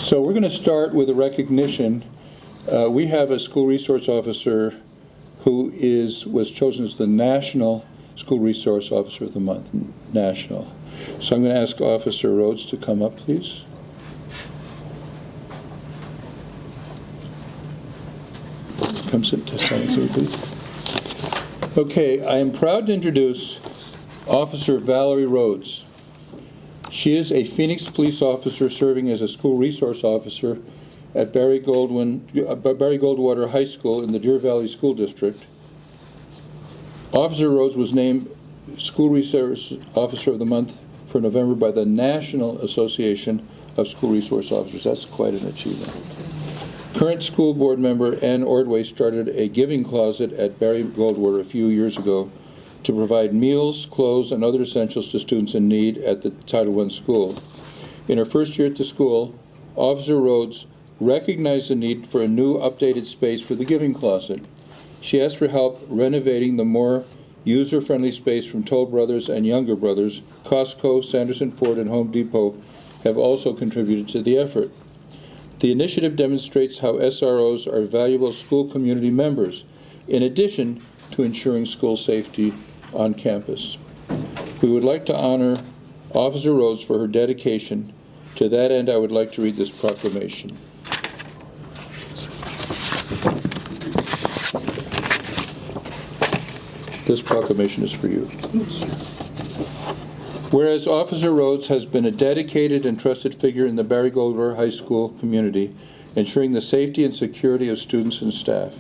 So we're going to start with a recognition. We have a school resource officer who was chosen as the National School Resource Officer of the Month, national. So I'm going to ask Officer Rhodes to come up, please. Come sit to side, please. Okay, I am proud to introduce Officer Valerie Rhodes. She is a Phoenix police officer serving as a school resource officer at Barry Goldwater High School in the Deer Valley School District. Officer Rhodes was named School Resource Officer of the Month for November by the National Association of School Resource Officers. That's quite an achievement. Current school board member Ann Ordway started a giving closet at Barry Goldwater a few years ago to provide meals, clothes, and other essentials to students in need at the Title I school. In her first year at the school, Officer Rhodes recognized the need for a new updated space for the giving closet. She asked for help renovating the more user-friendly space from Toll Brothers and Younger Brothers. Costco, Sanderson Ford, and Home Depot have also contributed to the effort. The initiative demonstrates how SROs are valuable school community members, in addition to ensuring school safety on campus. We would like to honor Officer Rhodes for her dedication. To that end, I would like to read this proclamation. This proclamation is for you. Thank you. Whereas Officer Rhodes has been a dedicated and trusted figure in the Barry Goldwater High School community, ensuring the safety and security of students and staff.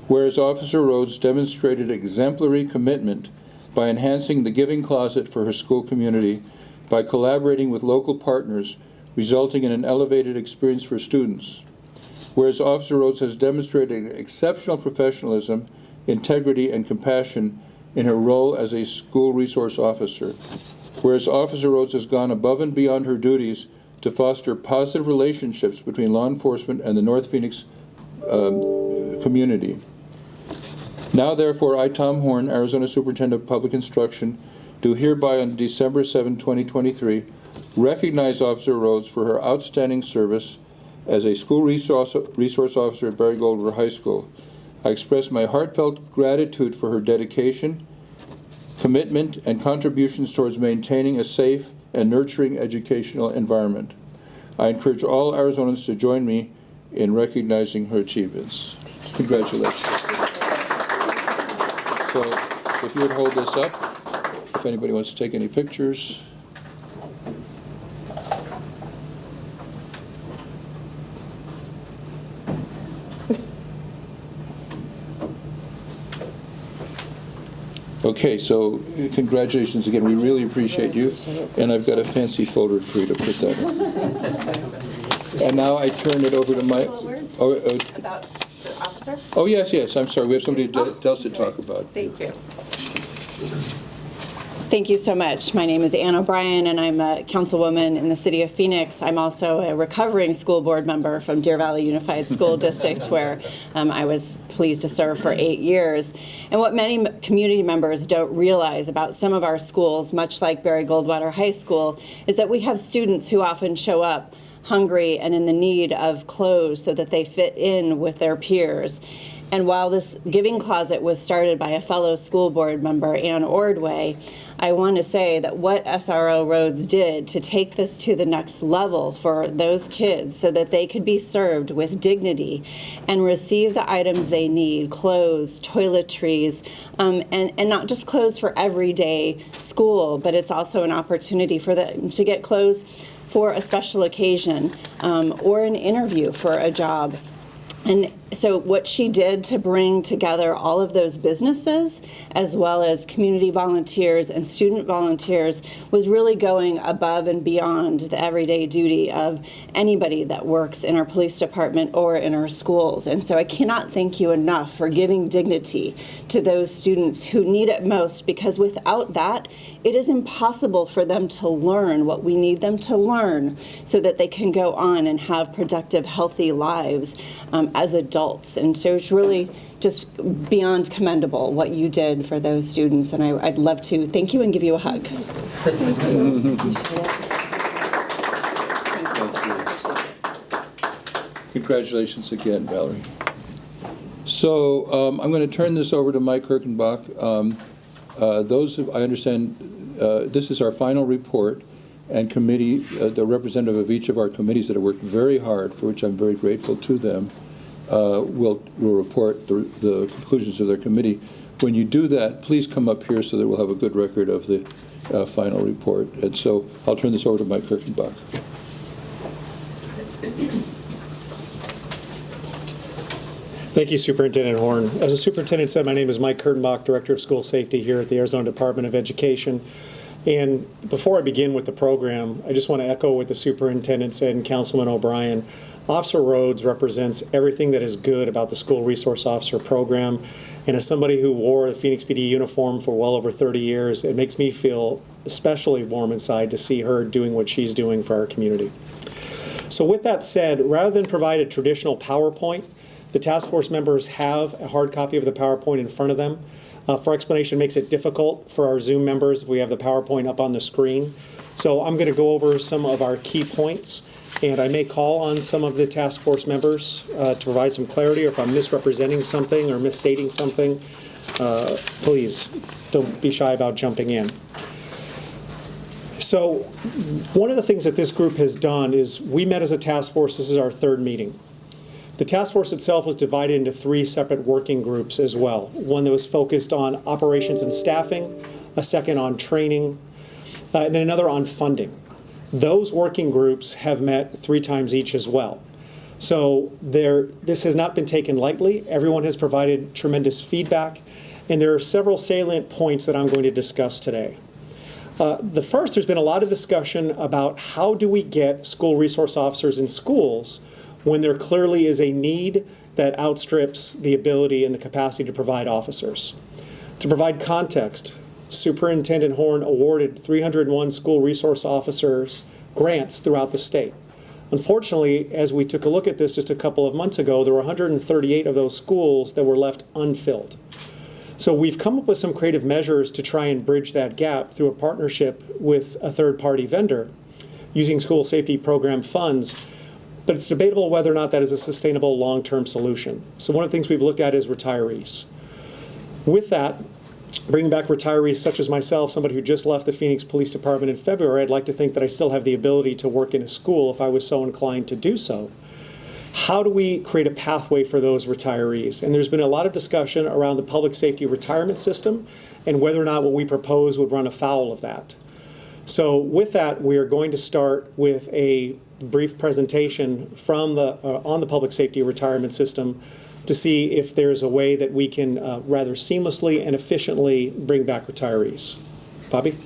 Whereas Officer Rhodes demonstrated exemplary commitment by enhancing the giving closet for her school community, by collaborating with local partners, resulting in an elevated experience for students. Whereas Officer Rhodes has demonstrated exceptional professionalism, integrity, and compassion in her role as a school resource officer. Whereas Officer Rhodes has gone above and beyond her duties to foster positive relationships between law enforcement and the North Phoenix community. Now, therefore, I, Tom Horn, Arizona Superintendent of Public Instruction, do hereby on December 7, 2023, recognize Officer Rhodes for her outstanding service as a school resource officer at Barry Goldwater High School. I express my heartfelt gratitude for her dedication, commitment, and contributions towards maintaining a safe and nurturing educational environment. I encourage all Arizonans to join me in recognizing her achievements. Congratulations. So if you would hold this up, if anybody wants to take any pictures. Okay, so congratulations again. We really appreciate you. And I've got a fancy folder for you to put that in. And now I turn it over to my... About the officer? Oh, yes, I'm sorry. We have somebody else to talk about. Thank you. Thank you so much. My name is Ann O'Brien, and I'm a councilwoman in the city of Phoenix. I'm also a recovering school board member from Deer Valley Unified School District, where I was pleased to serve for 8 years. And what many community members don't realize about some of our schools, much like Barry Goldwater High School, is that we have students who often show up hungry and in the need of clothes so that they fit in with their peers. And while this giving closet was started by a fellow school board member, Ann Ordway, I want to say that what SRO Rhodes did to take this to the next level for those kids so that they could be served with dignity and receive the items they need, clothes, toiletries, and not just clothes for everyday school, but it's also an opportunity for them to get clothes for a special occasion or an interview for a job. And so what she did to bring together all of those businesses, as well as community volunteers and student volunteers, was really going above and beyond the everyday duty of anybody that works in our police department or in our schools. And so I cannot thank you enough for giving dignity to those students who need it most, because without that, it is impossible for them to learn what we need them to learn so that they can go on and have productive, healthy lives as adults. And so it's really just beyond commendable what you did for those students, and I'd love to thank you and give you a hug. Thank you. Congratulations again, Valerie. So I'm going to turn this over to Mike Kirkenbach. I understand this is our final report, and committee, the representative of each of our committees that have worked very hard, for which I'm very grateful to them, will report the conclusions of their committee. When you do that, please come up here so that we'll have a good record of the final report. And so I'll turn this over to Mike Kirkenbach. Thank you, Superintendent Horn. As the superintendent said, my name is Mike Kirkenbach, Director of School Safety here at the Arizona Department of Education. And before I begin with the program, I just want to echo what the superintendent said and Councilman O'Brien. Officer Rhodes represents everything that is good about the School Resource Officer program. And as somebody who wore the Phoenix PD uniform for well over 30 years, it makes me feel especially warm inside to see her doing what she's doing for our community. So with that said, rather than provide a traditional PowerPoint, the task force members have a hard copy of the PowerPoint in front of them. For explanation, it makes it difficult for our Zoom members if we have the PowerPoint up on the screen. So I'm going to go over some of our key points, and I may call on some of the task force members to provide some clarity, or if I'm misrepresenting something or misstating something, please don't be shy about jumping in. So one of the things that this group has done is we met as a task force. This is our third meeting. The task force itself was divided into 3 separate working groups as well. One that was focused on operations and staffing, a second on training, and then another on funding. Those working groups have met 3 times each as well. So this has not been taken lightly. Everyone has provided tremendous feedback, and there are several salient points that I'm going to discuss today. The first, there's been a lot of discussion about how do we get school resource officers in schools when there clearly is a need that outstrips the ability and the capacity to provide officers. To provide context, Superintendent Horn awarded 301 school resource officers grants throughout the state. Unfortunately, as we took a look at this just a couple of months ago, there were 138 of those schools that were left unfilled. So we've come up with some creative measures to try and bridge that gap through a partnership with a third-party vendor using school safety program funds. But it's debatable whether or not that is a sustainable long-term solution. So one of the things we've looked at is retirees. With that, bringing back retirees such as myself, somebody who just left the Phoenix Police Department in February, I'd like to think that I still have the ability to work in a school if I was so inclined to do so. How do we create a pathway for those retirees? And there's been a lot of discussion around the public safety retirement system and whether or not what we propose would run afoul of that. So with that, we are going to start with a brief presentation from on the public safety retirement system to see if there's a way that we can rather seamlessly and efficiently bring back retirees. Bobby?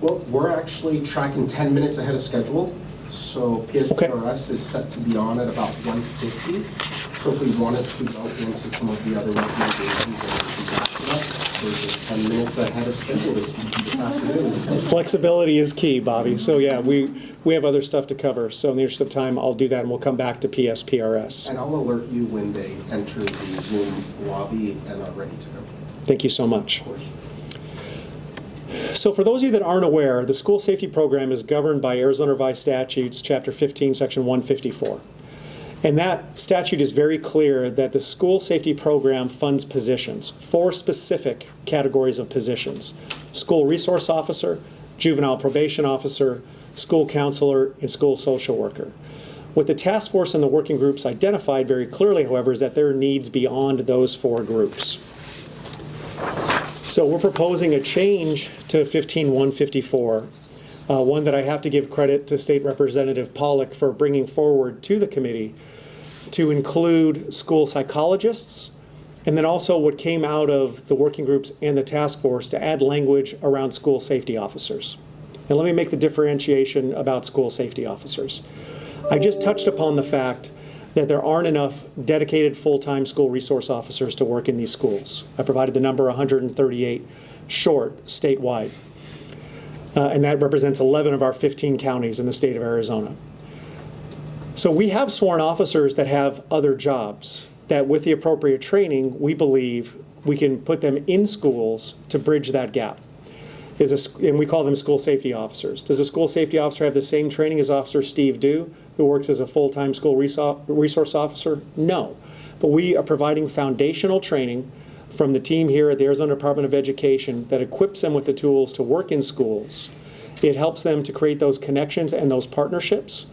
Well, we're actually tracking 10 minutes ahead of schedule. So PSPRS is set to be on at about 1:50. So if we wanted to go into some of the other recommendations that we're just 10 minutes ahead of schedule this afternoon. Flexibility is key, Bobby. So yeah, we have other stuff to cover. So in the interest of time, I'll do that and we'll come back to PSPRS. And I'll alert you when they enter the Zoom lobby and are ready to go. Thank you so much. Of course. So for those of you that aren't aware, the school safety program is governed by Arizona Revised Statutes, Chapter 15, Section 154. And that statute is very clear that the school safety program funds positions, 4 specific categories of positions: school resource officer, juvenile probation officer, school counselor, and school social worker. What the task force and the working groups identified very clearly, however, is that there are needs beyond those 4 groups. So we're proposing a change to 15-154, one that I have to give credit to State Representative Pollack for bringing forward to the committee, to include school psychologists, and then also what came out of the working groups and the task force to add language around school safety officers. And let me make the differentiation about school safety officers. I just touched upon the fact that there aren't enough dedicated full-time school resource officers to work in these schools. I provided the number 138 short statewide. And that represents 11 of our 15 counties in the state of Arizona. So we have sworn officers that have other jobs that with the appropriate training, we believe we can put them in schools to bridge that gap. and we call them school safety officers. Does a school safety officer have the same training as Officer Steve Dew, who works as a full-time school resource officer? No. But we are providing foundational training from the team here at the Arizona Department of Education that equips them with the tools to work in schools. It helps them to create those connections and those partnerships,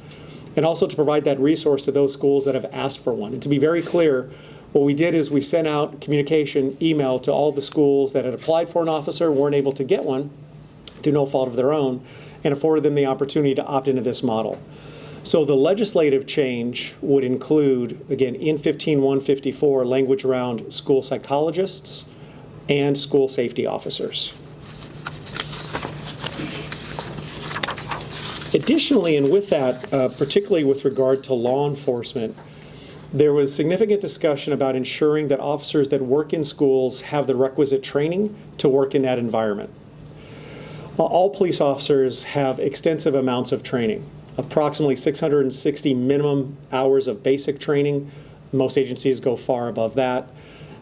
and also to provide that resource to those schools that have asked for one. And to be very clear, what we did is we sent out communication email to all the schools that had applied for an officer, weren't able to get one through no fault of their own, and afforded them the opportunity to opt into this model. So the legislative change would include, again, in 15-154, language around school psychologists and school safety officers. Additionally, and with that, particularly with regard to law enforcement, there was significant discussion about ensuring that officers that work in schools have the requisite training to work in that environment. All police officers have extensive amounts of training, approximately 660 minimum hours of basic training. Most agencies go far above that.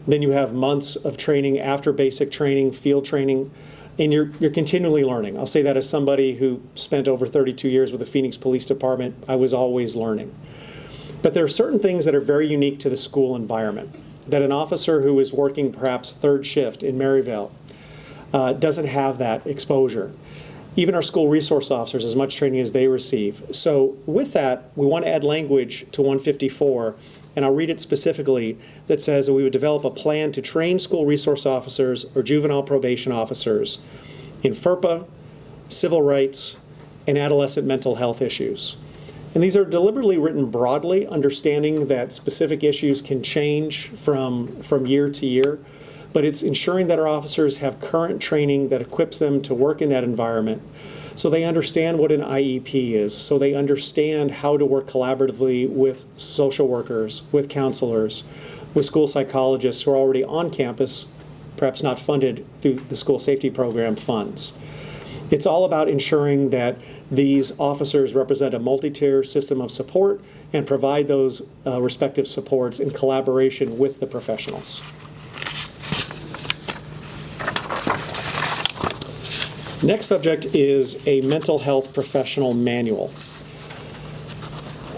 Then you have months of training after basic training, field training, and you're continually learning. I'll say that as somebody who spent over 32 years with the Phoenix Police Department. I was always learning. But there are certain things that are very unique to the school environment that an officer who is working perhaps third shift in Maryvale doesn't have that exposure. Even our school resource officers, as much training as they receive. So with that, we want to add language to 154, and I'll read it specifically, that says that we would develop a plan to train school resource officers or juvenile probation officers in FERPA, civil rights, and adolescent mental health issues. And these are deliberately written broadly, understanding that specific issues can change from year to year, but it's ensuring that our officers have current training that equips them to work in that environment, so they understand what an IEP is, so they understand how to work collaboratively with social workers, with counselors, with school psychologists who are already on campus, perhaps not funded through the school safety program funds. It's all about ensuring that these officers represent a multi-tier system of support and provide those respective supports in collaboration with the professionals. Next subject is a mental health professional manual.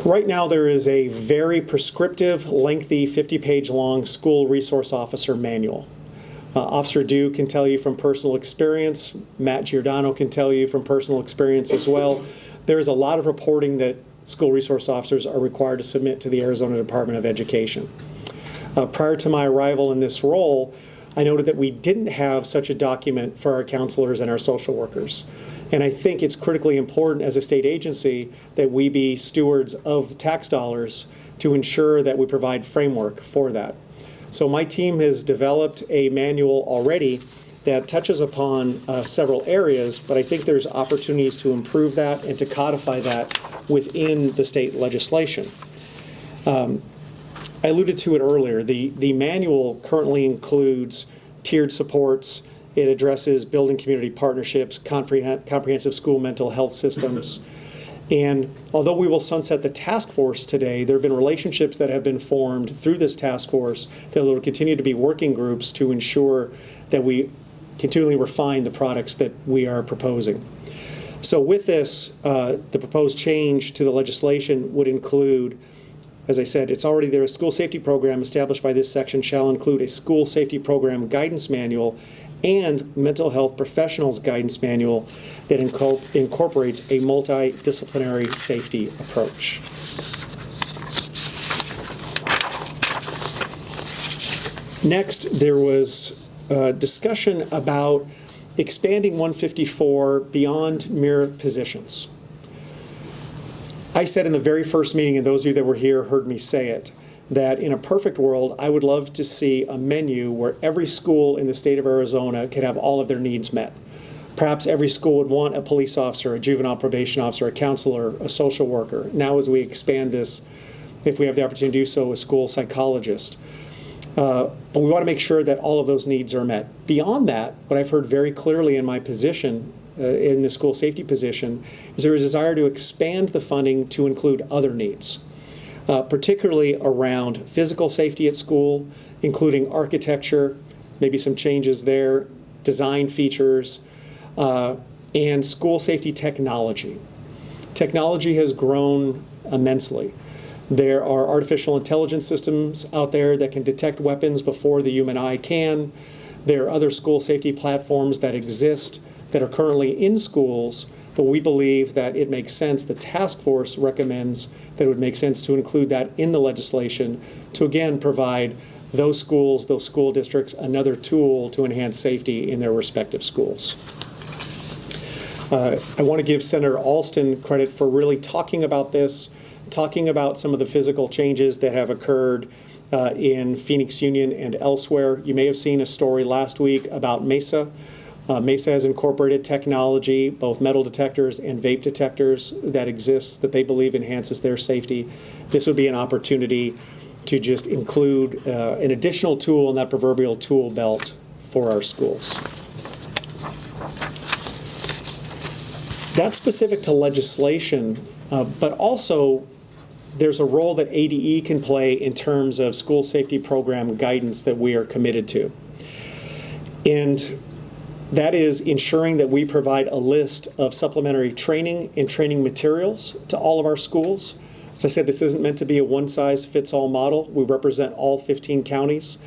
Right now there is a very prescriptive, lengthy, 50-page long school resource officer manual. Officer Dew can tell you from personal experience. Matt Giordano can tell you from personal experience as well. There is a lot of reporting that school resource officers are required to submit to the Arizona Department of Education. Prior to my arrival in this role, I noted that we didn't have such a document for our counselors and our social workers. And I think it's critically important as a state agency that we be stewards of tax dollars to ensure that we provide framework for that. So my team has developed a manual already that touches upon several areas, but I think there's opportunities to improve that and to codify that within the state legislation. I alluded to it earlier. The manual currently includes tiered supports. It addresses building community partnerships, comprehensive school mental health systems. And although we will sunset the task force today, there have been relationships that have been formed through this task force that will continue to be working groups to ensure that we continually refine the products that we are proposing. So with this, the proposed change to the legislation would include, as I said, it's already there, a school safety program established by this section shall include a school safety program guidance manual and mental health professionals guidance manual that incorporates a multidisciplinary safety approach. Next, there was discussion about expanding 154 beyond mere positions. I said in the very first meeting, and those of you that were here heard me say it, that in a perfect world, I would love to see a menu where every school in the state of Arizona could have all of their needs met. Perhaps every school would want a police officer, a juvenile probation officer, a counselor, a social worker. Now as we expand this, if we have the opportunity to do so, a school psychologist. But we want to make sure that all of those needs are met. Beyond that, what I've heard very clearly in my position, in the school safety position, is there is a desire to expand the funding to include other needs, particularly around physical safety at school, including architecture, maybe some changes there, design features, and school safety technology. Technology has grown immensely. There are artificial intelligence systems out there that can detect weapons before the human eye can. There are other school safety platforms that exist that are currently in schools, but we believe that it makes sense. The task force recommends that it would make sense to include that in the legislation to, again, provide those schools, those school districts, another tool to enhance safety in their respective schools. I want to give Senator Alston credit for really talking about this, talking about some of the physical changes that have occurred in Phoenix Union and elsewhere. You may have seen a story last week about Mesa. Mesa has incorporated technology, both metal detectors and vape detectors that exist that they believe enhances their safety. This would be an opportunity to just include an additional tool in that proverbial tool belt for our schools. That's specific to legislation, but also there's a role that ADE can play in terms of school safety program guidance that we are committed to. And that is ensuring that we provide a list of supplementary training and training materials to all of our schools. As I said, this isn't meant to be a one-size-fits-all model. We represent all 15 counties.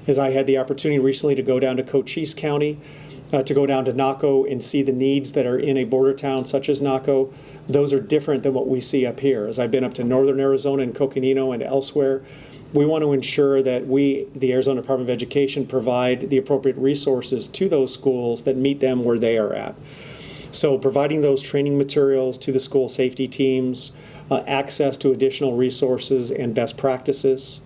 As I had the opportunity recently to go down to Cochise County, to go down to Naco and see the needs that are in a border town such as Naco, those are different than what we see up here. As I've been up to northern Arizona and Coconino and elsewhere, we want to ensure that we, the Arizona Department of Education, provide the appropriate resources to those schools that meet them where they are at. So providing those training materials to the school safety teams, access to additional resources and best practices.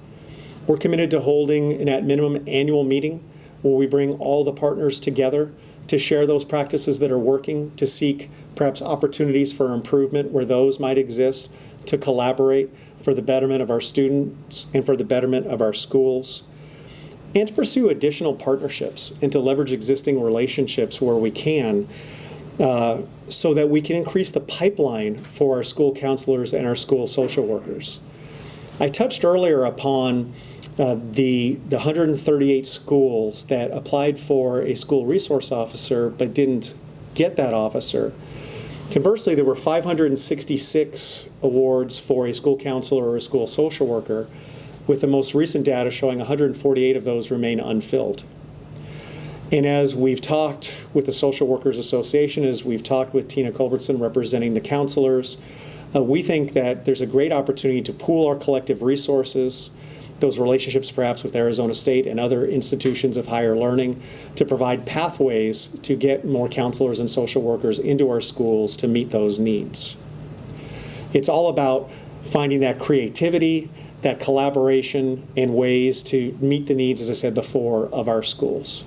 We're committed to holding an at minimum annual meeting where we bring all the partners together to share those practices that are working, to seek perhaps opportunities for improvement where those might exist, to collaborate for the betterment of our students and for the betterment of our schools, and to pursue additional partnerships and to leverage existing relationships where we can, so that we can increase the pipeline for our school counselors and our school social workers. I touched earlier upon the 138 schools that applied for a school resource officer but didn't get that officer. Conversely, there were 566 awards for a school counselor or a school social worker, with the most recent data showing 148 of those remain unfilled. And as we've talked with the Social Workers Association, as we've talked with Tina Culbertson representing the counselors, we think that there's a great opportunity to pool our collective resources, those relationships perhaps with Arizona State and other institutions of higher learning, to provide pathways to get more counselors and social workers into our schools to meet those needs. It's all about finding that creativity, that collaboration, and ways to meet the needs, as I said before, of our schools.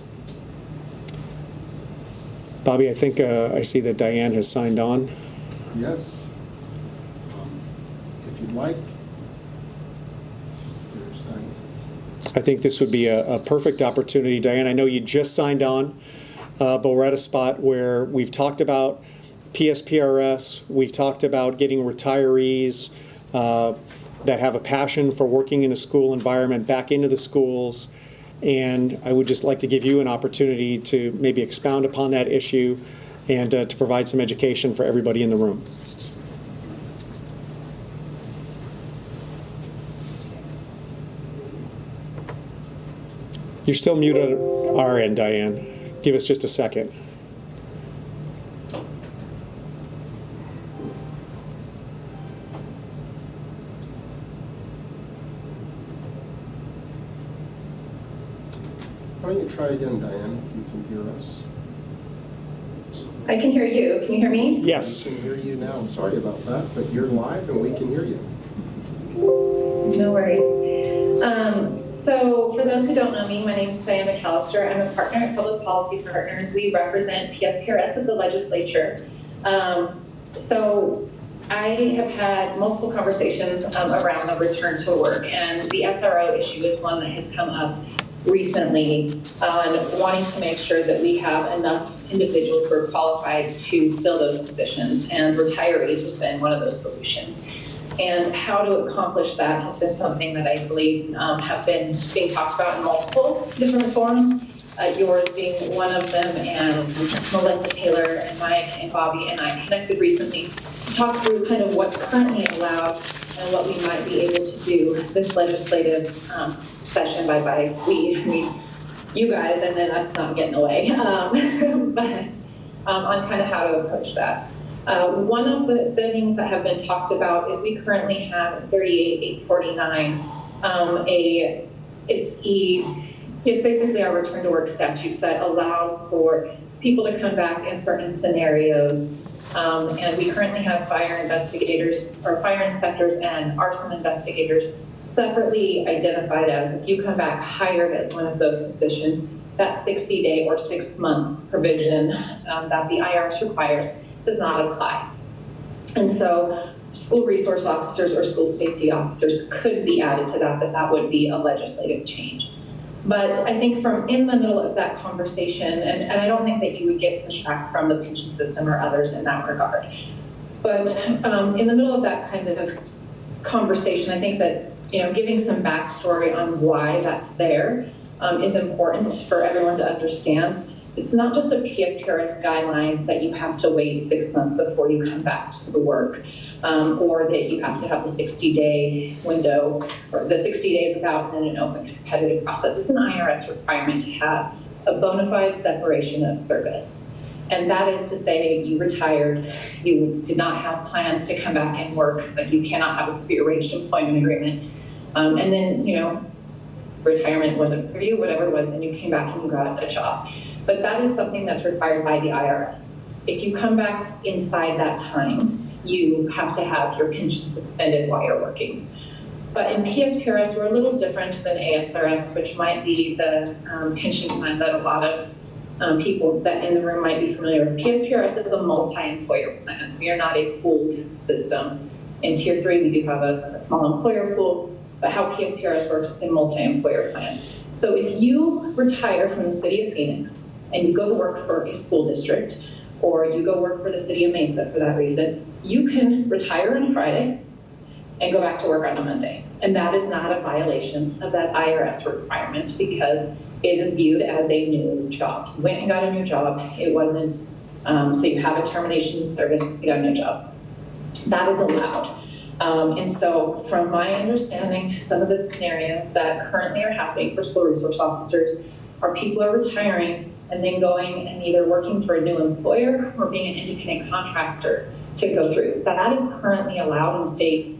Bobby, I think I see that Diane has signed on. Yes. If you'd like. There's Diane. I think this would be a perfect opportunity. Diane, I know you just signed on, but we're at a spot where we've talked about PSPRS, we've talked about getting retirees that have a passion for working in a school environment back into the schools. And I would just like to give you an opportunity to maybe expound upon that issue and to provide some education for everybody in the room. You're still muted at our end, Diane. Give us just a second. Why don't you try again, Diane, if you can hear us? I can hear you. Can you hear me? Yes. We can hear you now. Sorry about that, but you're live and we can hear you. No worries. So for those who don't know me, my name is Diane McAllister. I'm a partner at Public Policy Partners. We represent PSPRS at the legislature. So I have had multiple conversations around the return to work, and the SRO issue is one that has come up recently on wanting to make sure that we have enough individuals who are qualified to fill those positions, and retirees has been one of those solutions. And how to accomplish that has been something that I believe have been being talked about in multiple different forums. yours being one of them, and Melissa Taylor and Mike and Bobby and I connected recently to talk through kind of what's currently allowed and what we might be able to do this legislative session by we, I mean, you guys, and then us not getting away, but on kind of how to approach that. One of the things that have been talked about is we currently have 38849, it's basically our return to work statutes that allows for people to come back in certain scenarios. And we currently have fire investigators or fire inspectors and arson investigators separately identified as, if you come back hired as one of those positions, that 60-day or 6-month provision that the IRS requires does not apply. And so school resource officers or school safety officers could be added to that, but that would be a legislative change. But I think from in the middle of that conversation, and I don't think that you would get pushback from the pension system or others in that regard, but in the middle of that kind of conversation, I think that, you know, giving some backstory on why that's there is important for everyone to understand. It's not just a PSPRS guideline that you have to wait 6 months before you come back to the work, or that you have to have the 60-day window, or the 60 days without an open competitive process. It's an IRS requirement to have a bona fide separation of service. And that is to say you retired, you did not have plans to come back and work, like you cannot have a prearranged employment agreement. And then, you know, retirement wasn't for you, whatever it was, and you came back and you got a job. But that is something that's required by the IRS. If you come back inside that time, you have to have your pension suspended while you're working. But in PSPRS, we're a little different than ASRS, which might be the pension plan that a lot of people that in the room might be familiar with. PSPRS is a multi-employer plan. We are not a pooled system. In Tier 3, we do have a small employer pool, but how PSPRS works, it's a multi-employer plan. So if you retire from the city of Phoenix and you go work for a school district, or you go work for the city of Mesa for that reason, you can retire on a Friday and go back to work on a Monday. And that is not a violation of that IRS requirement because it is viewed as a new job. You went and got a new job. It wasn't, so you have a termination service, you got a new job. That is allowed. And so from my understanding, some of the scenarios that currently are happening for school resource officers are people are retiring and then going and either working for a new employer or being an independent contractor to go through. That is currently allowed in state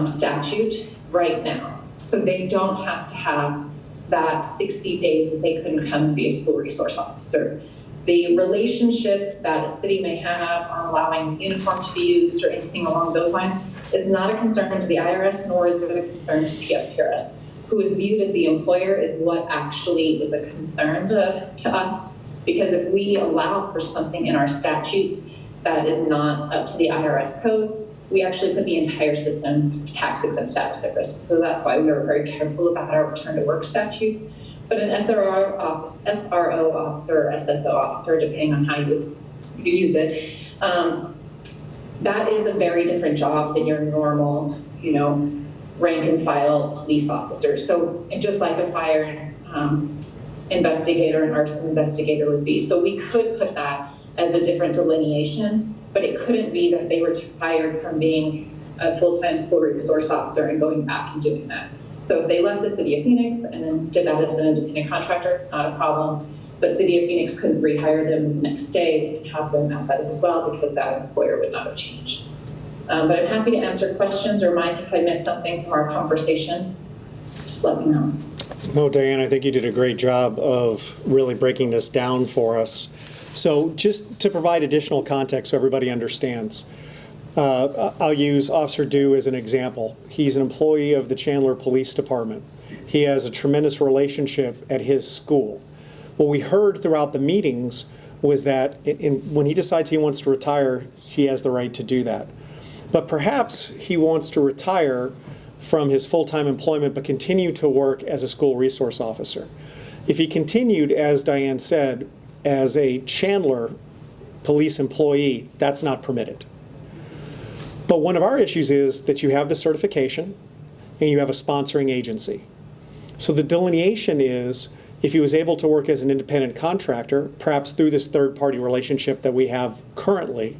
statute right now. So they don't have to have that 60 days that they couldn't come and be a school resource officer. The relationship that a city may have on allowing uniform to be used or anything along those lines is not a concern to the IRS, nor is it a concern to PSPRS. Who is viewed as the employer is what actually is a concern to us, because if we allow for something in our statutes that is not up to the IRS codes, we actually put the entire system tax exempt status at risk. So that's why we are very careful about our return to work statutes. But an SRO officer or SSO officer, depending on how you use it, that is a very different job than your normal, you know, rank and file police officer. So just like a fire investigator and arson investigator would be. So we could put that as a different delineation, but it couldn't be that they were retired from being a full-time school resource officer and going back and doing that. So if they left the city of Phoenix and then did that as an independent contractor, not a problem. But city of Phoenix couldn't rehire them the next day and have them outside as well because that employer would not have changed. But I'm happy to answer questions, or Mike, if I missed something from our conversation, just let me know. No, Diane, I think you did a great job of really breaking this down for us. So just to provide additional context so everybody understands, I'll use Officer Dew as an example. He's an employee of the Chandler Police Department. He has a tremendous relationship at his school. What we heard throughout the meetings was that when he decides he wants to retire, he has the right to do that. But perhaps he wants to retire from his full-time employment but continue to work as a school resource officer. If he continued, as Diane said, as a Chandler police employee, that's not permitted. But one of our issues is that you have the certification and you have a sponsoring agency. So the delineation is If he was able to work as an independent contractor, perhaps through this third-party relationship that we have currently,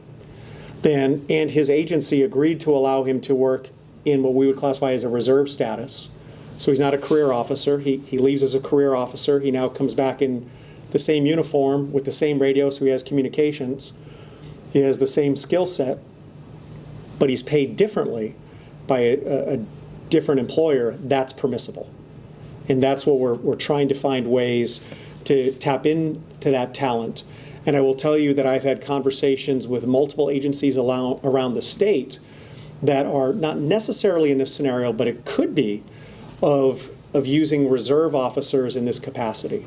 then, and his agency agreed to allow him to work in what we would classify as a reserve status. So he's not a career officer. He leaves as a career officer. He now comes back in the same uniform with the same radio, so he has communications. He has the same skill set, but he's paid differently by a different employer. That's permissible. And that's what we're trying to find ways to tap into that talent. And I will tell you that I've had conversations with multiple agencies around the state that are not necessarily in this scenario, but it could be of using reserve officers in this capacity.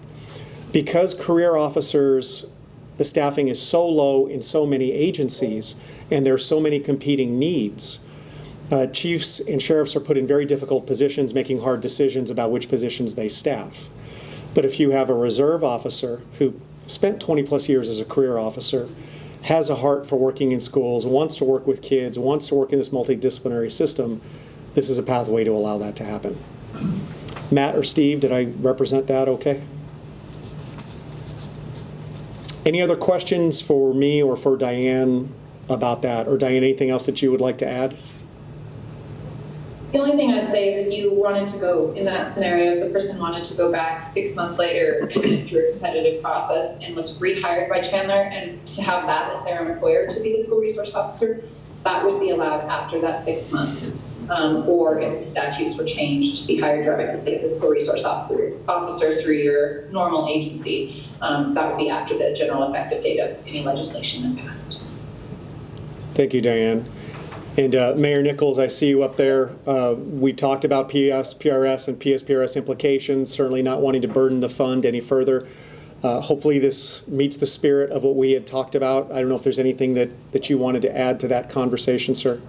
Because career officers, the staffing is so low in so many agencies, and there are so many competing needs, chiefs and sheriffs are put in very difficult positions making hard decisions about which positions they staff. But if you have a reserve officer who spent 20 plus years as a career officer, has a heart for working in schools, wants to work with kids, wants to work in this multidisciplinary system, this is a pathway to allow that to happen. Matt or Steve, did I represent that okay? Any other questions for me or for Diane about that? Or Diane, anything else that you would like to add? The only thing I'd say is if you wanted to go, in that scenario, if the person wanted to go back 6 months later and went through a competitive process and was rehired by Chandler, and to have that as their employer to be the school resource officer, that would be allowed after that 6 months. Or if the statutes were changed to be hired directly as a school resource officer through your normal agency, that would be after the general effective date of any legislation that passed. Thank you, Diane. And Mayor Nichols, I see you up there. We talked about PRS and PSPRS implications, certainly not wanting to burden the fund any further. Hopefully this meets the spirit of what we had talked about. I don't know if there's anything that you wanted to add to that conversation, sir.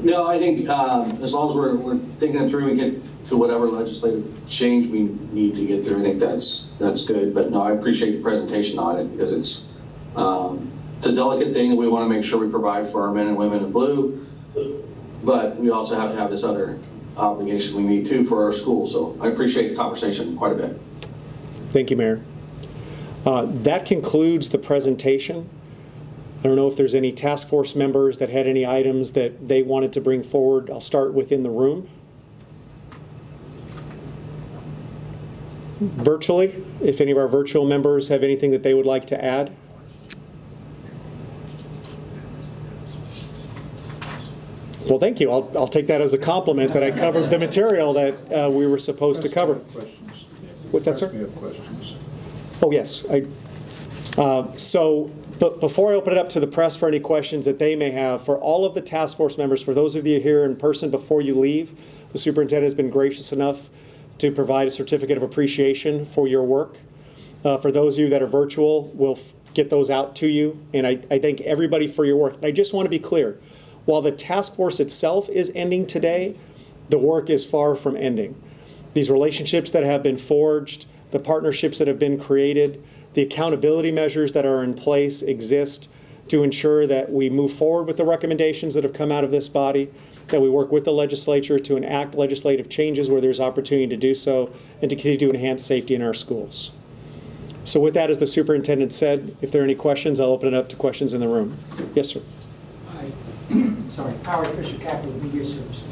No, I think as long as we're thinking it through, we get to whatever legislative change we need to get through. I think that's good. But no, I appreciate the presentation on it because it's a delicate thing that we want to make sure we provide for our men and women in blue. But we also have to have this other obligation we need to for our schools. So I appreciate the conversation quite a bit. Thank you, Mayor. That concludes the presentation. I don't know if there's any task force members that had any items that they wanted to bring forward. I'll start within the room. Virtually, if any of our virtual members have anything that they would like to add. Well, thank you. I'll take that as a compliment that I covered the material that we were supposed to cover. Questions? What's that, sir? We have questions. Oh, yes. But before I open it up to the press for any questions that they may have, for all of the task force members, for those of you here in person before you leave, the superintendent has been gracious enough to provide a certificate of appreciation for your work. For those of you that are virtual, we'll get those out to you. And I thank everybody for your work. I just want to be clear. While the task force itself is ending today, the work is far from ending. These relationships that have been forged, the partnerships that have been created, the accountability measures that are in place exist to ensure that we move forward with the recommendations that have come out of this body, that we work with the legislature to enact legislative changes where there's opportunity to do so, and to continue to enhance safety in our schools. So with that, as the superintendent said, if there are any questions, I'll open it up to questions in the room. Yes, sir. Hi. Sorry, Howard Fisher, Capital Media Services.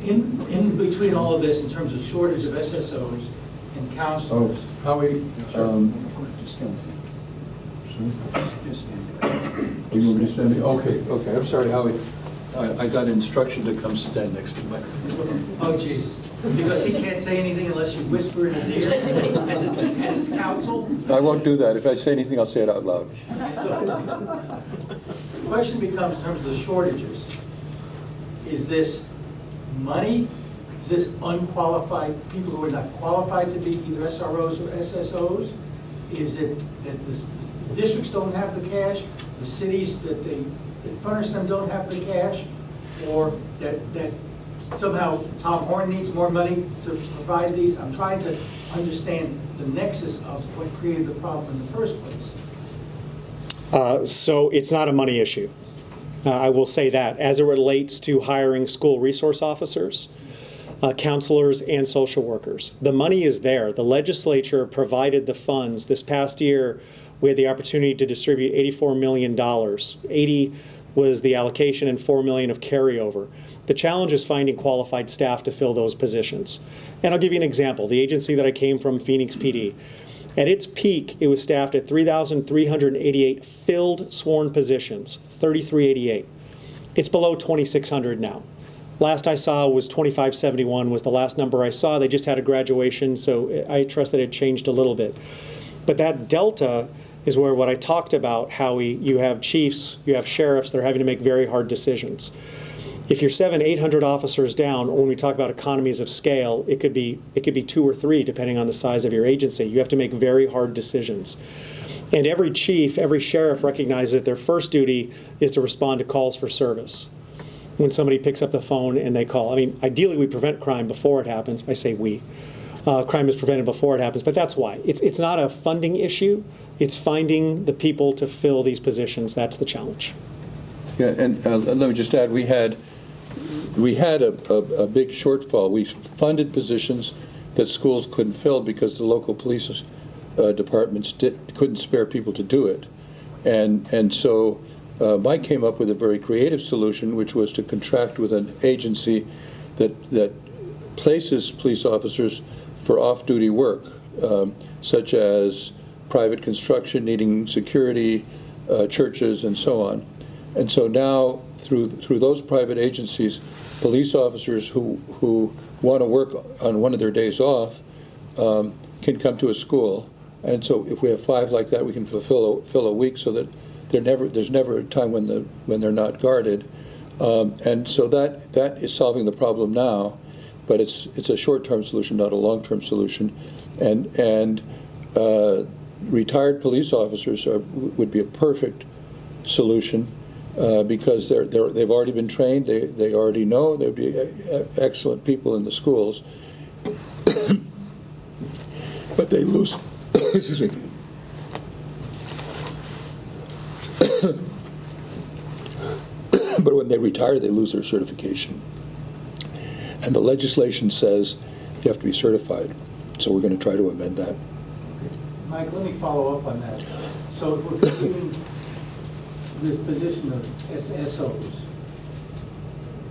In between all of this, in terms of shortage of SSOs and counselors. Oh, Howie, Just stand. you want me to stand? Okay, I'm sorry, Howie. I got instruction to come stand next to Mike. Oh, Jesus. Because he can't say anything unless you whisper in his ear as his counsel? I won't do that. If I say anything, I'll say it out loud. The question becomes, in terms of the shortages, is this money? Is this unqualified, people who are not qualified to be either SROs or SSOs? Is it that the districts don't have the cash, the cities that furnish them don't have the cash, or that somehow Tom Horn needs more money to provide these? I'm trying to understand the nexus of what created the problem in the first place. So it's not a money issue. I will say that. As it relates to hiring school resource officers, counselors, and social workers. The money is there. The legislature provided the funds. This past year, we had the opportunity to distribute $84 million. 80 was the allocation and $4 million of carryover. The challenge is finding qualified staff to fill those positions. And I'll give you an example. The agency that I came from, Phoenix PD, at its peak, it was staffed at 3,388 filled sworn positions, 3,388. It's below 2,600 now. Last I saw was 2,571 was the last number I saw. They just had a graduation, so I trust that it changed a little bit. But that delta is where what I talked about, Howie, you have chiefs, you have sheriffs, they're having to make very hard decisions. If you're 700-800 officers down, or when we talk about economies of scale, it could be 2 or 3, depending on the size of your agency. You have to make very hard decisions. And every chief, every sheriff recognizes that their first duty is to respond to calls for service. When somebody picks up the phone and they call. I mean, ideally we prevent crime before it happens. I say we. Crime is prevented before it happens, but that's why. It's not a funding issue. It's finding the people to fill these positions. That's the challenge. Yeah, and let me just add, we had a big shortfall. We funded positions that schools couldn't fill because the local police departments couldn't spare people to do it. And so Mike came up with a very creative solution, which was to contract with an agency that places police officers for off-duty work, such as private construction needing security, churches, and so on. And so now, through those private agencies, police officers who want to work on one of their days off can come to a school. And so if we have 5 like that, we can fill a week so that there's never a time when they're not guarded. And so that is solving the problem now, but it's a short-term solution, not a long-term solution. And retired police officers would be a perfect solution. Because they've already been trained, they already know, they'd be excellent people in the schools. But they lose, excuse me. But when they retire, they lose their certification. And the legislation says you have to be certified. So we're going to try to amend that. Mike, let me follow up on that. So if we're continuing this position of SSOs,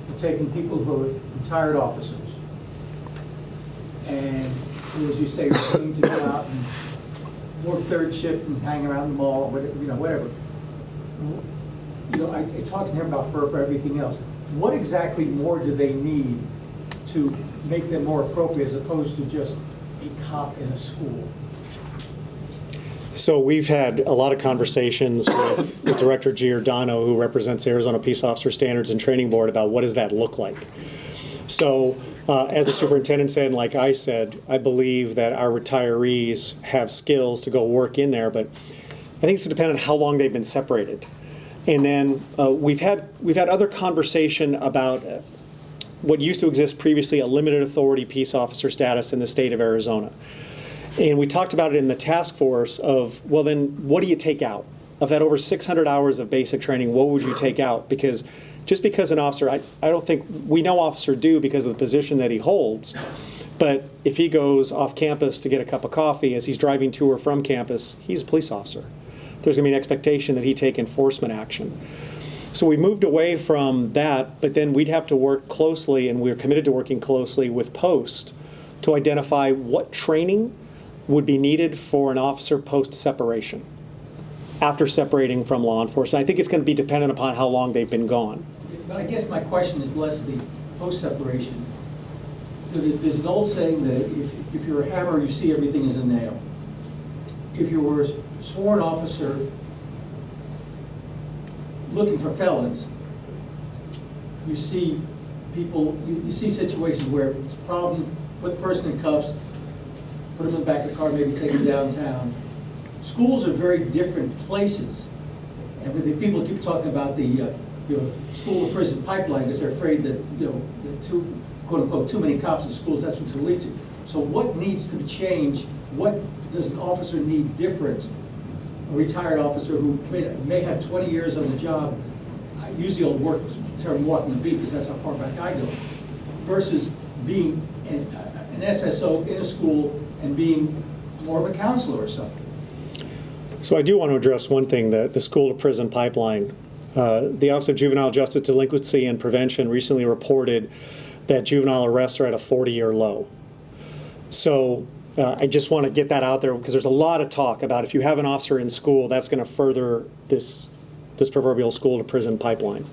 we're taking people who are retired officers, and who, as you say, are willing to go out and work third shift and hang around the mall, whatever. I talked to him about FERPA, everything else. What exactly more do they need to make them more appropriate as opposed to just a cop in a school? So we've had a lot of conversations with Director Giordano, who represents the Arizona Peace Officer Standards and Training Board, about what does that look like. So as the superintendent said, and like I said, I believe that our retirees have skills to go work in there, but I think it's dependent on how long they've been separated. And then we've had other conversation about what used to exist previously, a limited authority peace officer status in the state of Arizona. And we talked about it in the task force of, well, then what do you take out? Of that over 600 hours of basic training, what would you take out? Because just because an officer, I don't think, we know Officer Dew because of the position that he holds, but if he goes off campus to get a cup of coffee as he's driving to or from campus, he's a police officer. There's going to be an expectation that he take enforcement action. So we moved away from that, but then we'd have to work closely, and we're committed to working closely with Post to identify what training would be needed for an officer post-separation, after separating from law enforcement. I think it's going to be dependent upon how long they've been gone. But I guess my question is less the post-separation. There's an old saying that if you're a hammer, you see everything as a nail. If you were a sworn officer looking for felons, you see people, you see situations where it's a problem, put the person in cuffs, put them in the back of the car, maybe take them downtown. Schools are very different places. And the people keep talking about the school to prison pipeline because they're afraid that, the quote unquote, too many cops in schools, that's what it'll lead to. So what needs to change? What does an officer need different? A retired officer who may have 20 years on the job, I use the old term walking the beat because that's how far back I go, versus being an SSO in a school and being more of a counselor or something? So I do want to address one thing, the school-to-prison pipeline. The Office of Juvenile Justice Delinquency and Prevention recently reported that juvenile arrests are at a 40-year low. So I just want to get that out there because there's a lot of talk about if you have an officer in school, that's going to further this proverbial school-to-prison pipeline.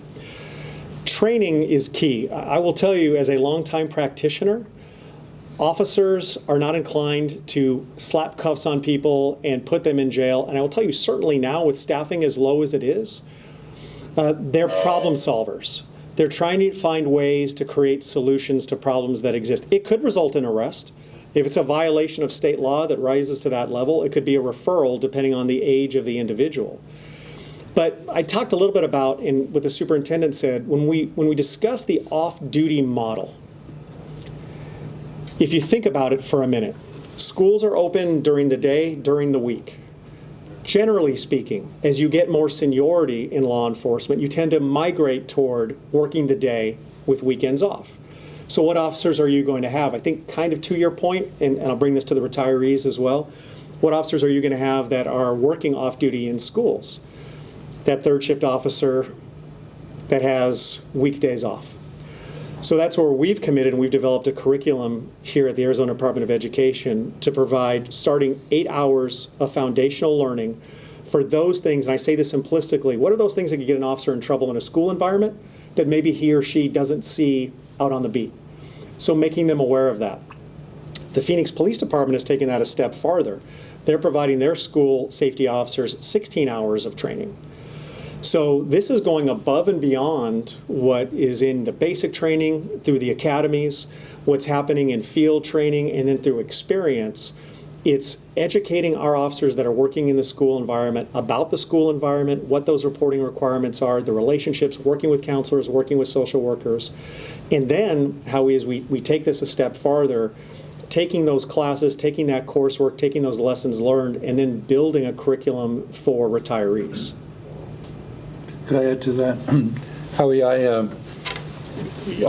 Training is key. I will tell you, as a longtime practitioner, officers are not inclined to slap cuffs on people and put them in jail. And I will tell you, certainly now with staffing as low as it is, they're problem solvers. They're trying to find ways to create solutions to problems that exist. It could result in arrest. If it's a violation of state law that rises to that level, it could be a referral depending on the age of the individual. But I talked a little bit about, and what the superintendent said, when we discuss the off-duty model, if you think about it for a minute, schools are open during the day, during the week. Generally speaking, as you get more seniority in law enforcement, you tend to migrate toward working the day with weekends off. So what officers are you going to have? I think kind of to your point, and I'll bring this to the retirees as well, what officers are you going to have that are working off-duty in schools? That third shift officer that has weekdays off. So that's where we've committed, and we've developed a curriculum here at the Arizona Department of Education to provide starting 8 hours of foundational learning for those things, and I say this simplistically, what are those things that could get an officer in trouble in a school environment that maybe he or she doesn't see out on the beat? So making them aware of that. The Phoenix Police Department has taken that a step farther. They're providing their school safety officers 16 hours of training. So this is going above and beyond what is in the basic training, through the academies, what's happening in field training, and then through experience. It's educating our officers that are working in the school environment about the school environment, what those reporting requirements are, the relationships, working with counselors, working with social workers. And then how we take this a step farther, taking those classes, taking that coursework, taking those lessons learned, and then building a curriculum for retirees. Could I add to that? Howie, I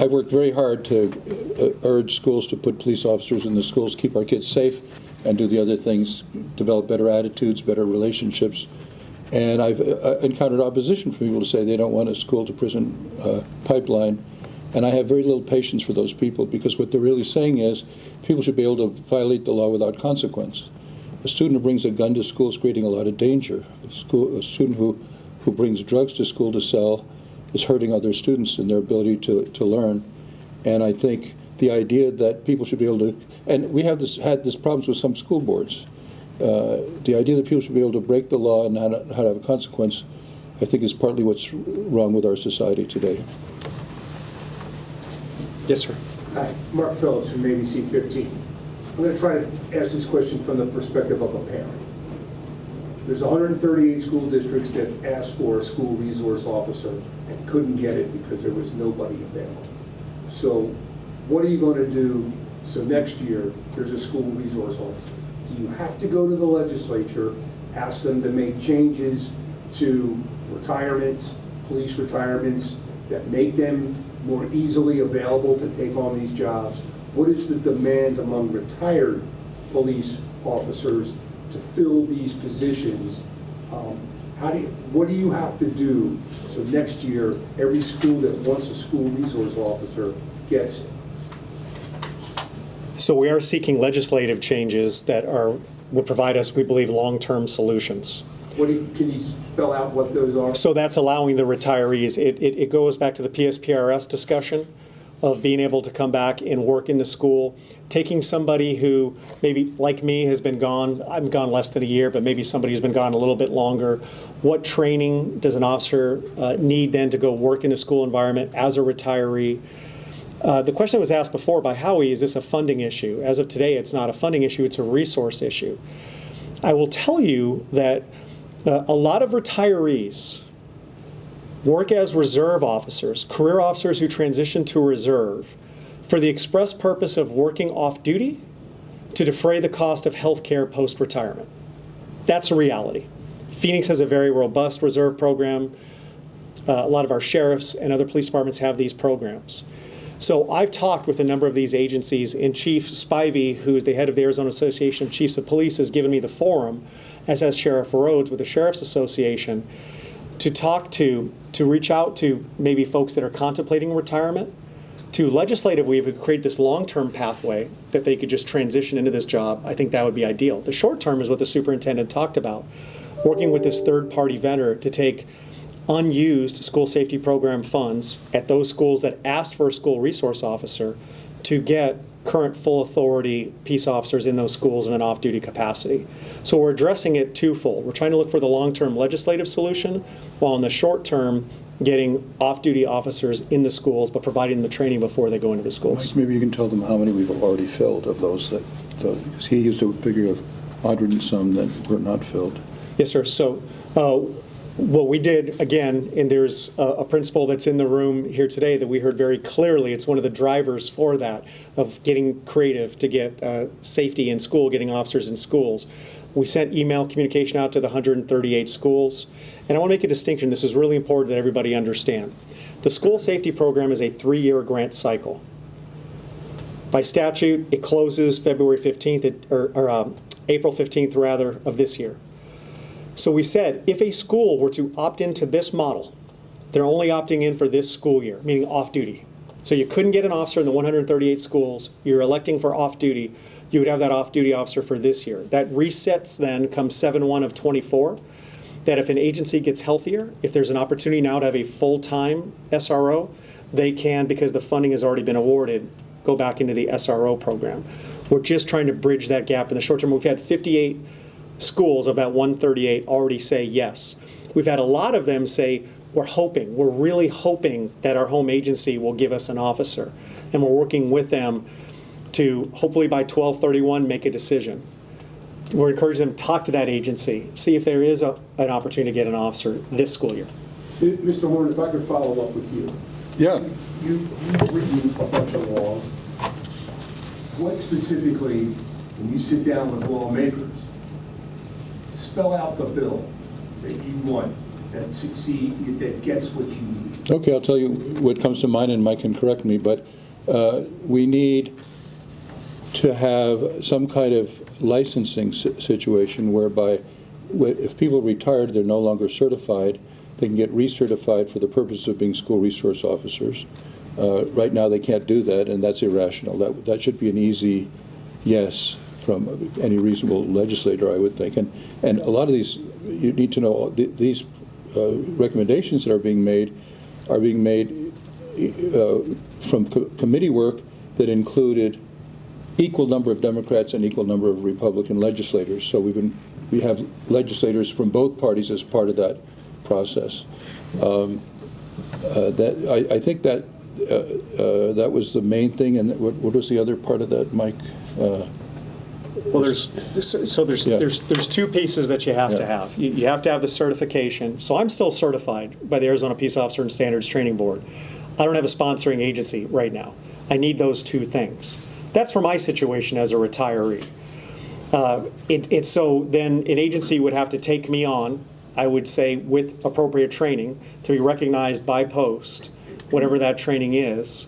worked very hard to urge schools to put police officers in the schools, keep our kids safe, and do the other things, develop better attitudes, better relationships. And I've encountered opposition from people to say they don't want a school-to-prison pipeline. And I have very little patience for those people, because what they're really saying is people should be able to violate the law without consequence. A student who brings a gun to school is creating a lot of danger. A student who brings drugs to school to sell is hurting other students in their ability to learn. And I think the idea that people should be able to, and we have had this problems with some school boards, the idea that people should be able to break the law and how to have a consequence, I think is partly what's wrong with our society today. Yes, sir. Hi, Mark Phillips from ABC 15. I'm going to try to ask this question from the perspective of a parent. There's 138 school districts that asked for a school resource officer and couldn't get it because there was nobody available. So what are you going to do so next year there's a school resource officer? Do you have to go to the legislature, ask them to make changes to retirements, police retirements, that make them more easily available to take on these jobs? What is the demand among retired police officers to fill these positions? What do you have to do so next year every school that wants a school resource officer gets it? So we are seeking legislative changes that would provide us, we believe, long-term solutions. Can you spell out what those are? So that's allowing the retirees. It goes back to the PSPRS discussion of being able to come back and work in the school, taking somebody who maybe, like me, has been gone, I'm gone less than a year, but maybe somebody who's been gone a little bit longer. What training does an officer need then to go work in a school environment as a retiree? The question that was asked before by Howie, is this a funding issue? As of today, it's not a funding issue, it's a resource issue. I will tell you that a lot of retirees work as reserve officers, career officers who transition to reserve, for the express purpose of working off duty to defray the cost of health care post-retirement. That's a reality. Phoenix has a very robust reserve program. A lot of our sheriffs and other police departments have these programs. So I've talked with a number of these agencies, and Chief Spivey, who is the head of the Arizona Association of Chiefs of Police, has given me the forum, as has Sheriff Rhodes with the Sheriff's Association, to talk to reach out to maybe folks that are contemplating retirement, to legislatively, if we create this long-term pathway that they could just transition into this job. I think that would be ideal. The short term is what the superintendent talked about, working with this third-party vendor to take unused school safety program funds at those schools that asked for a school resource officer to get current full authority peace officers in those schools in an off-duty capacity. So we're addressing it twofold. We're trying to look for the long-term legislative solution, while in the short term, getting off-duty officers in the schools, but providing them the training before they go into the schools. Mike, maybe you can tell them how many we've already filled of those that, because he used a figure of 100 and some that were not filled. Yes, sir. So what we did, again, and there's a principal that's in the room here today that we heard very clearly, it's one of the drivers for that, of getting creative to get safety in school, getting officers in schools. We sent email communication out to the 138 schools. And I want to make a distinction. This is really important that everybody understand. The school safety program is a 3-year grant cycle. By statute, it closes February 15th, or April 15th, rather, of this year. So we said, if a school were to opt into this model, they're only opting in for this school year, meaning off-duty. So you couldn't get an officer in the 138 schools. You're electing for off-duty. You would have that off-duty officer for this year. That resets then come 7/1 of 24, that if an agency gets healthier, if there's an opportunity now to have a full-time SRO, they can, because the funding has already been awarded, go back into the SRO program. We're just trying to bridge that gap in the short term. We've had 58 schools of that 138 already say yes. We've had a lot of them say, we're really hoping that our home agency will give us an officer. And we're working with them to hopefully by 12/31 make a decision. We're encouraging them to talk to that agency, see if there is an opportunity to get an officer this school year. Mr. Horn, if I could follow up with you. Yeah. You've written a bunch of laws. What specifically, when you sit down with lawmakers, spell out the bill that you want, that gets what you need? Okay, I'll tell you what comes to mind, and Mike can correct me, but we need to have some kind of licensing situation whereby if people retired, they're no longer certified, they can get recertified for the purpose of being school resource officers. Right now they can't do that, and that's irrational. That should be an easy yes from any reasonable legislator, I would think. And a lot of these, you need to know, these recommendations that are being made from committee work that included equal number of Democrats and equal number of Republican legislators. So we have legislators from both parties as part of that process. I think that that was the main thing. And what was the other part of that, Mike? Well, there's two pieces that you have to have. You have to have the certification. So I'm still certified by the Arizona Peace Officer and Standards Training Board. I don't have a sponsoring agency right now. I need those two things. That's for my situation as a retiree. So then an agency would have to take me on, I would say, with appropriate training to be recognized by post, whatever that training is.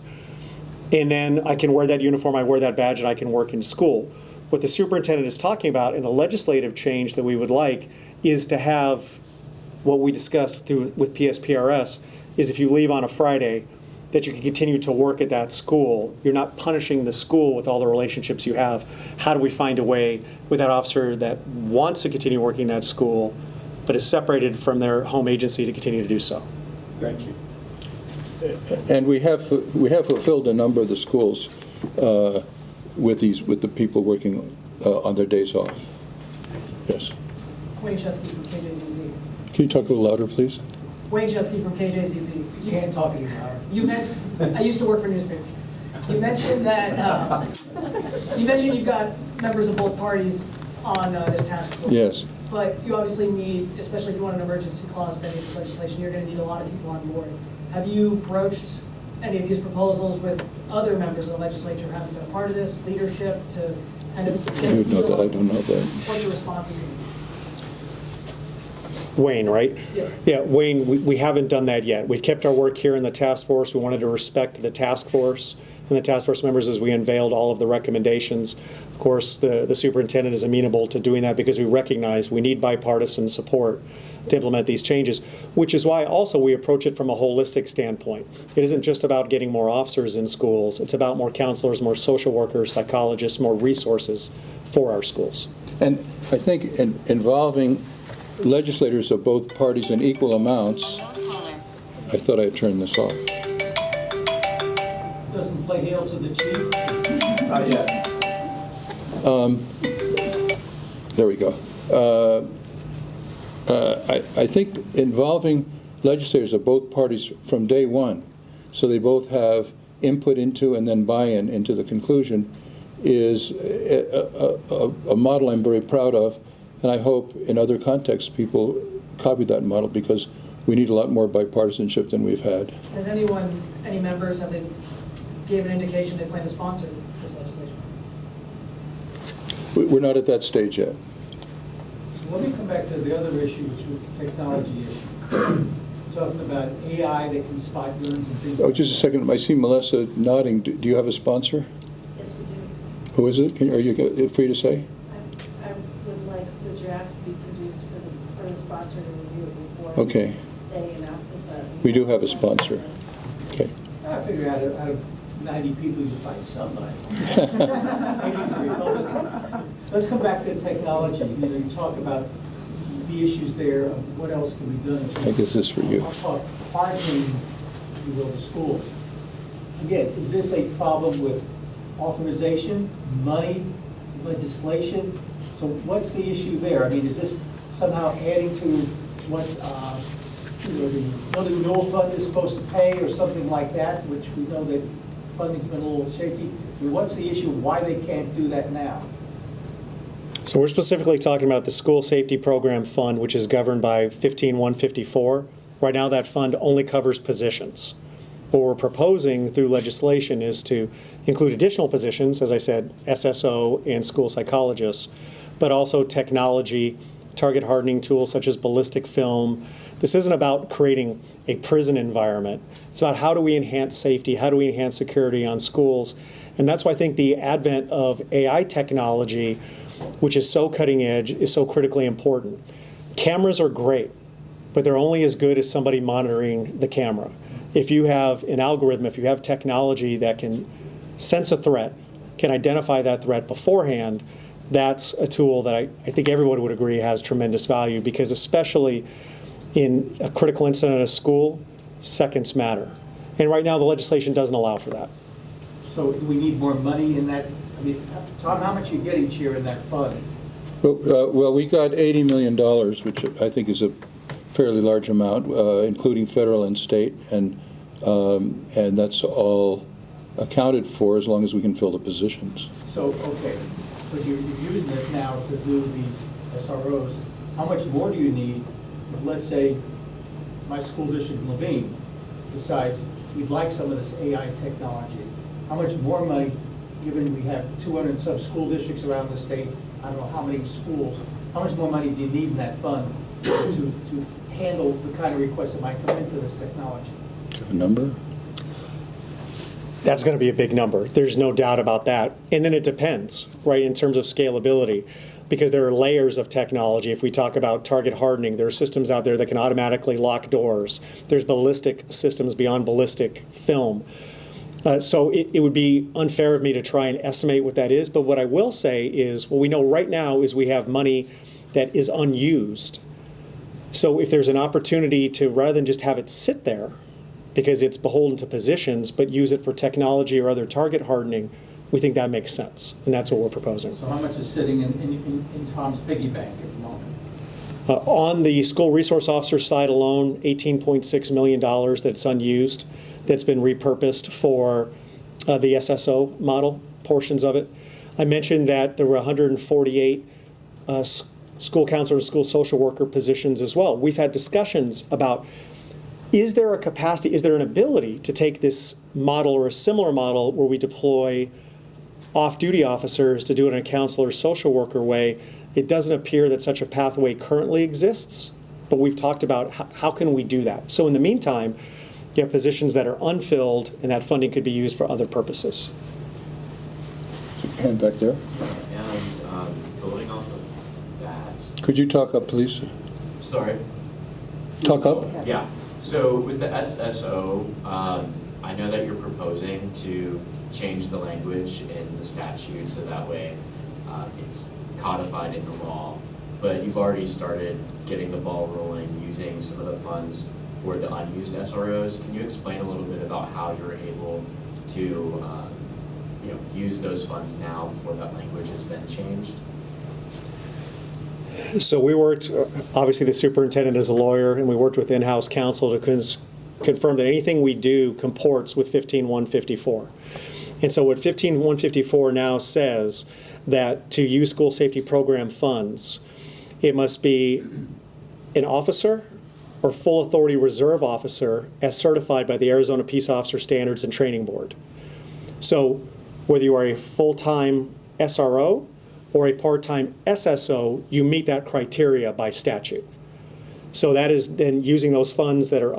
And then I can wear that uniform, I wear that badge, and I can work in school. What the superintendent is talking about in a legislative change that we would like is to have what we discussed with PSPRS is if you leave on a Friday, that you can continue to work at that school. You're not punishing the school with all the relationships you have. How do we find a way with that officer that wants to continue working at that school, but is separated from their home agency to continue to do so? Thank you. And we have fulfilled a number of the schools with the people working on their days off. Yes. Wayne Shutsky from KJZZ. Can you talk a little louder, please? Wayne Shutsky from KJZZ. You can't talk any louder. I used to work for newspapers. You mentioned that you've got members of both parties on this task force. Yes. But you obviously need, especially if you want an emergency clause with any of this legislation, you're going to need a lot of people on board. Have you broached any of these proposals with other members of the legislature who haven't been a part of this, leadership, to kind of get You know that, I don't know that. what your responses Wayne, right? Yeah. Yeah, Wayne, we haven't done that yet. We've kept our work here in the task force. We wanted to respect the task force and the task force members as we unveiled all of the recommendations. Of course, the superintendent is amenable to doing that because we recognize we need bipartisan support to implement these changes, which is why also we approach it from a holistic standpoint. It isn't just about getting more officers in schools. It's about more counselors, more social workers, psychologists, more resources for our schools. And I think involving legislators of both parties in equal amounts, I thought I had turned this off. Doesn't play hail to the chief? Not yet. There we go. I think involving legislators of both parties from day one, so they both have input into and then buy-in into the conclusion, is a model I'm very proud of, and I hope in other contexts people copy that model, because we need a lot more bipartisanship than we've had. Has anyone, any members, have they gave an indication they plan to sponsor this legislation? We're not at that stage yet. So let me come back to the other issue, which was the technology issue. Talking about AI that can spot guns and things. Oh, just a second. I see Melissa nodding. Do you have a sponsor? Yes, we do. Who is it? Are you free to say? I would like the draft to be produced for the sponsor to review it before Okay. they announce it, but. We do have a sponsor. Okay. I figure out of 90 people, you should find somebody. Maybe the Republican. Let's come back to technology. You talk about the issues there, of what else can be done. I guess this is for you. I'll talk hardening, if you will, the schools. Again, is this a problem with authorization, money, legislation? So what's the issue there? I mean, is this somehow adding to what the building renewal fund is supposed to pay or something like that, which we know that funding's been a little shaky? I mean, what's the issue, why they can't do that now? So we're specifically talking about the School Safety Program Fund, which is governed by 15154. Right now, that fund only covers positions. What we're proposing through legislation is to include additional positions, as I said, SSO and school psychologists, but also technology, target hardening tools such as ballistic film. This isn't about creating a prison environment. It's about how do we enhance safety, how do we enhance security on schools. And that's why I think the advent of AI technology, which is so cutting edge, is so critically important. Cameras are great, but they're only as good as somebody monitoring the camera. If you have an algorithm, if you have technology that can sense a threat, can identify that threat beforehand, that's a tool that I think everyone would agree has tremendous value, because especially in a critical incident at a school, seconds matter. And right now the legislation doesn't allow for that. So do we need more money in that? I mean, Tom, how much are you getting, Chair, in that fund? Well, we got $80 million, which I think is a fairly large amount, including federal and state, and that's all accounted for as long as we can fill the positions. So, okay, but you're using it now to do these SROs. How much more do you need? Let's say my school district in Levine decides we'd like some of this AI technology. How much more money, given we have 200 and some school districts around the state, I don't know how many schools, how much more money do you need in that fund to handle the kind of requests that might come in for this technology? Do you have a number? That's going to be a big number. There's no doubt about that. And then it depends, right, in terms of scalability, because there are layers of technology. If we talk about target hardening, there are systems out there that can automatically lock doors. There's ballistic systems beyond ballistic film. So it would be unfair of me to try and estimate what that is. But what I will say is, what we know right now is we have money that is unused. So if there's an opportunity to, rather than just have it sit there, because it's beholden to positions, but use it for technology or other target hardening, we think that makes sense, and that's what we're proposing. So how much is sitting in Tom's piggy bank at the moment? On the school resource officer side alone, $18.6 million that's unused, that's been repurposed for the SSO model, portions of it. I mentioned that there were 148 school counselor and school social worker positions as well. We've had discussions about, is there a capacity, is there an ability to take this model or a similar model where we deploy off-duty officers to do it in a counselor social worker way? It doesn't appear that such a pathway currently exists, but we've talked about how can we do that. So in the meantime, you have positions that are unfilled, and that funding could be used for other purposes. Hand back there. And building off of that. Could you talk up, please? Sorry. Talk up? Yeah. So with the SSO, I know that you're proposing to change the language in the statute so that way it's codified in the law. But you've already started getting the ball rolling using some of the funds for the unused SROs. Can you explain a little bit about how you're able to use those funds now before that language has been changed? So we worked, obviously the superintendent is a lawyer, and we worked with in-house counsel to confirm that anything we do comports with 15154. And so what 15154 now says that to use school safety program funds, it must be an officer or full authority reserve officer as certified by the Arizona Peace Officer Standards and Training Board. So whether you are a full-time SRO or a part-time SSO, you meet that criteria by statute. So that is then using those funds that are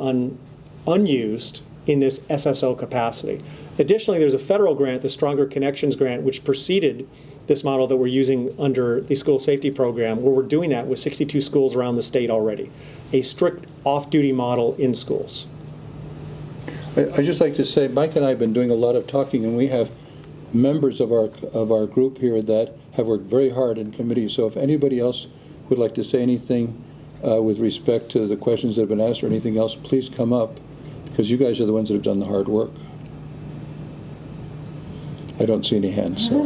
unused in this SSO capacity. Additionally, there's a federal grant, the Stronger Connections Grant, which preceded this model that we're using under the school safety program, where we're doing that with 62 schools around the state already, a strict off-duty model in schools. I'd just like to say, Mike and I have been doing a lot of talking, and we have members of our group here that have worked very hard in committee. So if anybody else would like to say anything with respect to the questions that have been asked or anything else, please come up, because you guys are the ones that have done the hard work. I don't see any hands. So.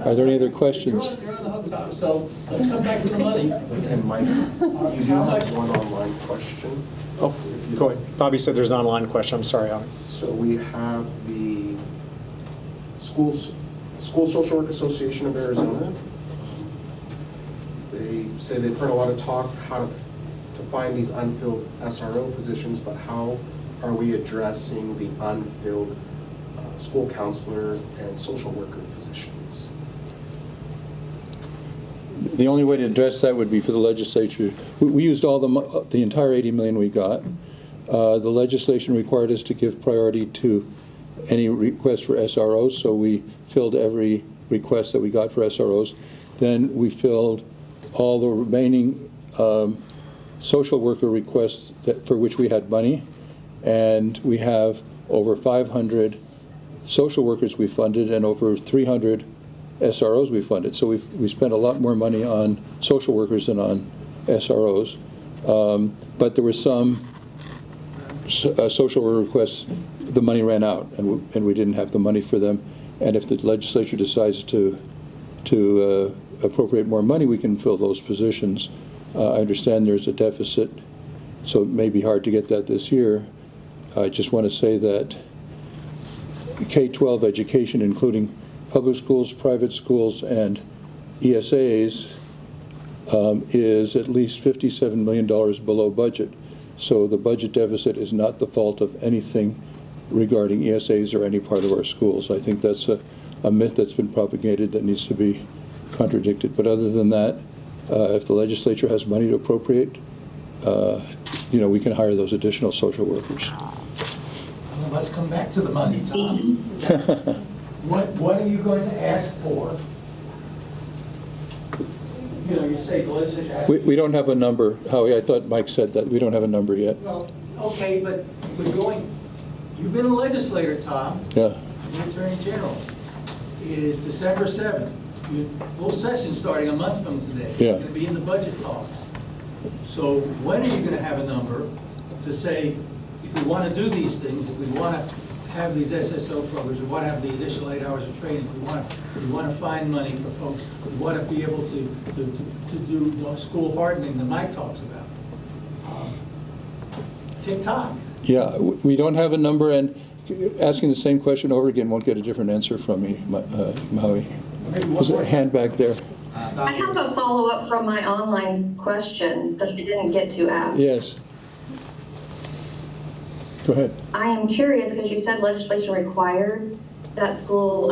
Are there any other questions? You're on the hook, Tom, so let's come back to the money. And Mike, you do have one online question. Oh, go ahead. Bobby said there's an online question. I'm sorry, Alan. So we have the School Social Work Association of Arizona. They say they've heard a lot of talk how to find these unfilled SRO positions, but how are we addressing the unfilled school counselor and social worker positions? The only way to address that would be for the legislature. We used all the entire $80 million we got. The legislation required us to give priority to any request for SROs, so we filled every request that we got for SROs. Then we filled all the remaining social worker requests for which we had money, and we have over 500 social workers we funded and over 300 SROs we funded. So we spent a lot more money on social workers than on SROs. But there were some social worker requests, the money ran out, and we didn't have the money for them. And if the legislature decides to appropriate more money, we can fill those positions. I understand there's a deficit, so it may be hard to get that this year. I just want to say that K-12 education, including public schools, private schools, and ESAs, is at least $57 million below budget. So the budget deficit is not the fault of anything regarding ESAs or any part of our schools. I think that's a myth that's been propagated that needs to be contradicted. But other than that, if the legislature has money to appropriate, we can hire those additional social workers. Well, let's come back to the money, Tom. What are you going to ask for? You say the legislature has... We don't have a number, Howie. I thought Mike said that. We don't have a number yet. Well, okay, but we're going... You've been a legislator, Tom. Yeah. The Attorney General. It is December 7th. Full session starting a month from today. Yeah. You're going to be in the budget talks. So when are you going to have a number to say, if we want to do these things, if we want to have these SSO programs, we want to have the additional 8 hours of training, we want to find money for folks, we want to be able to do the school hardening that Mike talks about. TikTok. Yeah, we don't have a number, and asking the same question over again won't get a different answer from me, Howie. Was it a hand back there? I have a follow-up from my online question that I didn't get to ask. Yes. Go ahead. I am curious, because you said legislation required that school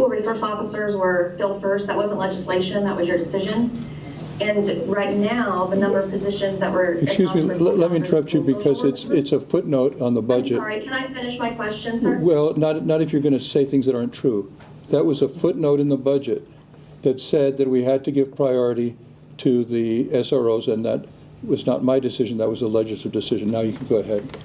resource officers were filled first. That wasn't legislation, that was your decision. And right now, the number of positions that were. Excuse me, let me interrupt you because it's a footnote on the I'm budget. sorry, can I finish my question, sir? Well, not if you're going to say things that aren't true. That was a footnote in the budget that said that we had to give priority to the SROs, and that was not my decision, that was a legislative decision. Now you can go ahead.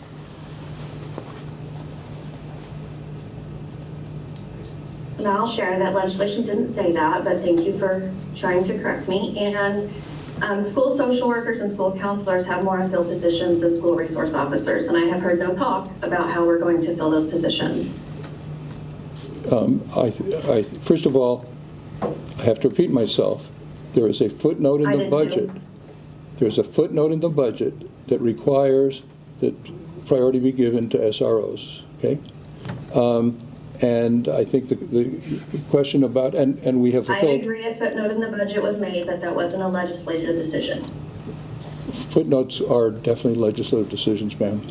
So now I'll share that legislation didn't say that, but thank you for trying to correct me. And school social workers and school counselors have more unfilled positions than school resource officers, and I have heard no talk about how we're going to fill those positions. First of all, I have to repeat myself. There is a footnote in the budget. There's a footnote in the budget that requires that priority be given to SROs, okay? And I think the question about, and we have I fulfilled. agree a footnote in the budget was made, but that wasn't a legislative decision. Footnotes are definitely legislative decisions, ma'am.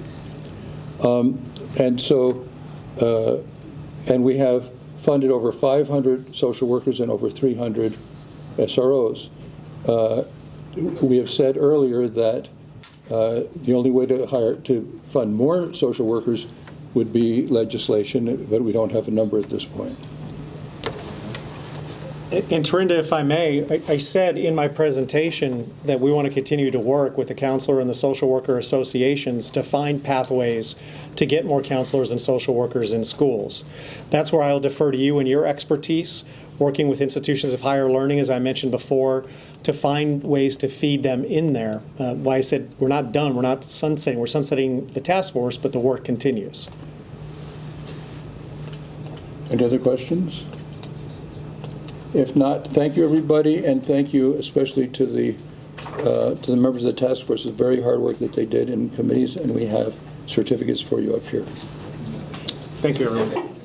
And so, and we have funded over 500 social workers and over 300 SROs. We have said earlier that the only way to fund more social workers would be legislation, but we don't have a number at this point. And Turinda, if I may, I said in my presentation that we want to continue to work with the counselor and the social worker associations to find pathways to get more counselors and social workers in schools. That's where I'll defer to you and your expertise, working with institutions of higher learning, as I mentioned before, to find ways to feed them in there. Why I said we're not done, we're not sunsetting. We're sunsetting the task force, but the work continues. Any other questions? If not, thank you, everybody, and thank you especially to the members of the task force. It's very hard work that they did in committees, and we have certificates for you up here. Thank you, everyone.